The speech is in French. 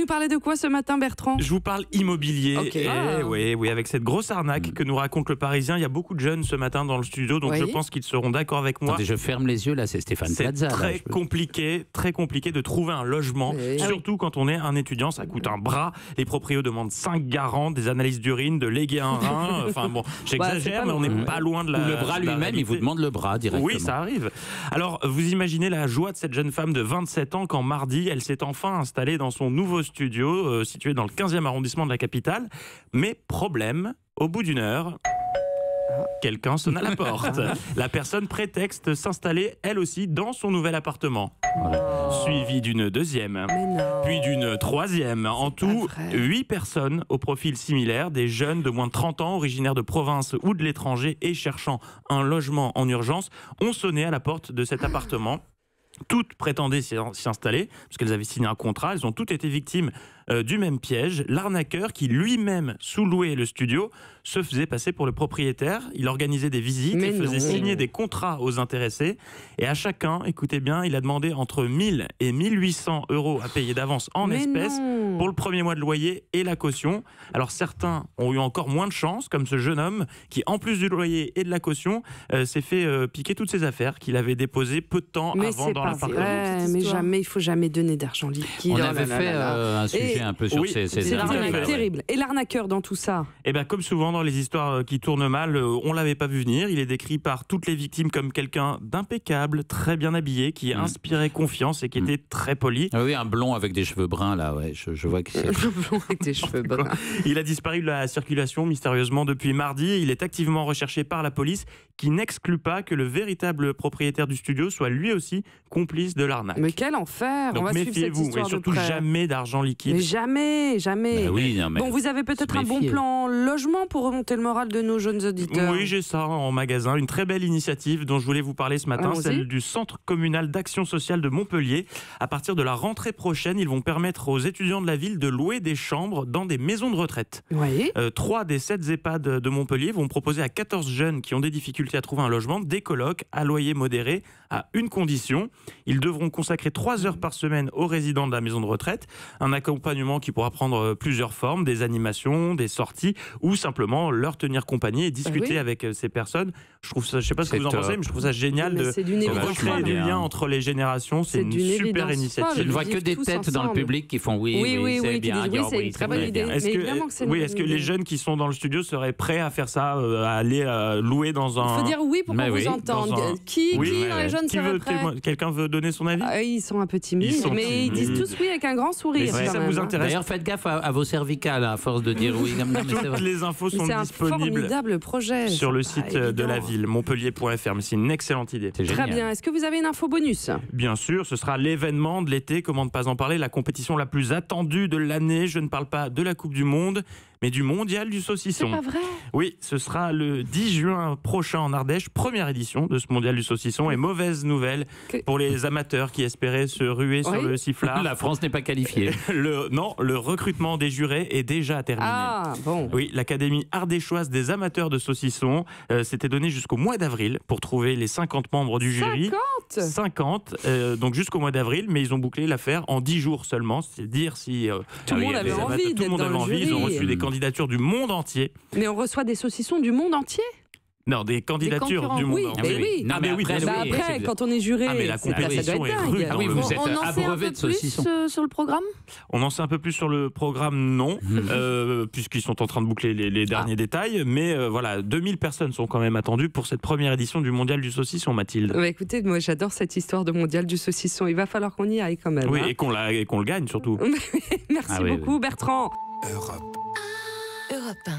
nous parler de quoi ce matin, Bertrand? Je vous parle immobilier. Okay. Oui, avec cette grosse arnaque que nous raconte le Parisien. Il y a beaucoup de jeunes ce matin dans le studio, donc je pense qu'ils seront d'accord avec moi. Attendez, je ferme les yeux, là, c'est Stéphane Plaza. C'est très compliqué de trouver un logement, surtout quand on est un étudiant, ça coûte un bras. Les proprios demandent 5 garants, des analyses d'urine, de léguer un rein. Enfin bon, j'exagère, mais on n'est pas loin de la. Ou le bras lui-même, il vous demande le bras directement. Oui, ça arrive. Alors, vous imaginez la joie de cette jeune femme de 27 ans quand mardi, elle s'est enfin installée dans son nouveau studio situé dans le 15e arrondissement de la capitale. Mais problème, au bout d'une heure, quelqu'un sonne à la porte. La personne prétexte s'installer elle aussi dans son nouvel appartement. Suivi d'une deuxième, puis d'une troisième. En tout, 8 personnes au profil similaire, des jeunes de moins de 30 ans, originaires de province ou de l'étranger et cherchant un logement en urgence, ont sonné à la porte de cet appartement. Toutes prétendaient s'y installer, parce qu'elles avaient signé un contrat. Elles ont toutes été victimes du même piège. L'arnaqueur, qui lui-même sous-louait le studio, se faisait passer pour le propriétaire. Il organisait des visites et faisait signer des contrats aux intéressés. Et à chacun, écoutez bien, il a demandé entre 1000 et 1800 euros à payer d'avance en espèces pour le premier mois de loyer et la caution. Alors certains ont eu encore moins de chance, comme ce jeune homme qui, en plus du loyer et de la caution, s'est fait piquer toutes ses affaires qu'il avait déposées peu de temps avant dans l'appartement. Mais jamais, il faut jamais donner d'argent liquide. On avait fait un sujet un peu sur ces arnaques. Terrible. Et l'arnaqueur dans tout ça? Eh ben, comme souvent dans les histoires qui tournent mal, on l'avait pas vu venir. Il est décrit par toutes les victimes comme quelqu'un d'impeccable, très bien habillé, qui inspirait confiance et qui était très poli. Ah oui, un blond avec des cheveux bruns là, ouais, je vois que c'est. Un blond avec des cheveux bruns. Il a disparu de la circulation mystérieusement depuis mardi. Il est activement recherché par la police, qui n'exclut pas que le véritable propriétaire du studio soit lui aussi complice de l'arnaque. Mais quel enfer! Donc on va méfiez-vous, et surtout jamais d'argent liquide. Mais jamais. Bah oui, non, mais bon, vous avez peut-être un bon plan logement pour remonter le moral de nos jeunes auditeurs. Oui, j'ai ça en magasin. Une très belle initiative dont je voulais vous parler ce matin, celle du Centre communal d'action sociale de Montpellier. À partir de la rentrée prochaine, ils vont permettre aux étudiants de la ville de louer des chambres dans des maisons de retraite. 3 des 7 EHPAD de Montpellier vont proposer à 14 jeunes qui ont des difficultés à trouver un logement des colocs à loyer modéré, à une condition. Ils devront consacrer 3 heures par semaine aux résidents de la maison de retraite. Un accompagnement qui pourra prendre plusieurs formes, des animations, des sorties, ou simplement leur tenir compagnie et discuter avec ces personnes. Je trouve ça, je sais pas ce que vous en pensez, mais je trouve ça génial de recréer du lien entre les générations. C'est une super initiative. Je ne vois que des têtes dans le public qui font oui, c'est bien. Oui, c'est une très bonne idée. Est-ce que les jeunes qui sont dans le studio seraient prêts à faire ça, à aller louer dans un... Il faut dire oui pour qu'on vous entende. Qui dans les jeunes serait prêt? Quelqu'un veut donner son avis? Ils sont un peu timides, mais ils disent tous oui avec un grand sourire. Si ça vous intéresse. D'ailleurs, faites gaffe à vos cervicales à force de dire oui. Toutes les infos sont disponibles sur le site de la ville, montpellier.fr. Mais c'est une excellente idée. Très bien. Est-ce que vous avez une info bonus? Bien sûr, ce sera l'événement de l'été. Comment ne pas en parler? La compétition la plus attendue de l'année. Je ne parle pas de la Coupe du Monde, mais du Mondial du Saucisson. C'est pas vrai? Oui, ce sera le 10 juin prochain en Ardèche, première édition de ce Mondial du Saucisson. Et mauvaise nouvelle pour les amateurs qui espéraient se ruer sur le sifflard. La France n'est pas qualifiée. Le recrutement des jurés est déjà terminé. Ah, bon. Oui, l'Académie ardéchoise des amateurs de saucissons s'était donné jusqu'au mois d'avril pour trouver les 50 membres du jury. 50 donc jusqu'au mois d'avril, mais ils ont bouclé l'affaire en 10 jours seulement. C'est dire si tout le monde avait envie d'être dans le jury. Ils ont reçu des candidatures du monde entier. Mais on reçoit des saucissons du monde entier? Non, des candidatures du monde entier. Oui. Non, mais après, quand on est juré, la compétition est rude. Ah oui, vous êtes abreuvé de saucissons. Sur le programme? On en sait un peu plus sur le programme, non, puisqu'ils sont en train de boucler les derniers détails. Mais voilà, 2000 personnes sont quand même attendues pour cette première édition du Mondial du Saucisson, Mathilde. Écoutez, moi j'adore cette histoire de Mondial du Saucisson. Il va falloir qu'on y aille quand même. Oui, et qu'on le gagne surtout. Merci beaucoup, Bertrand. Europe 1.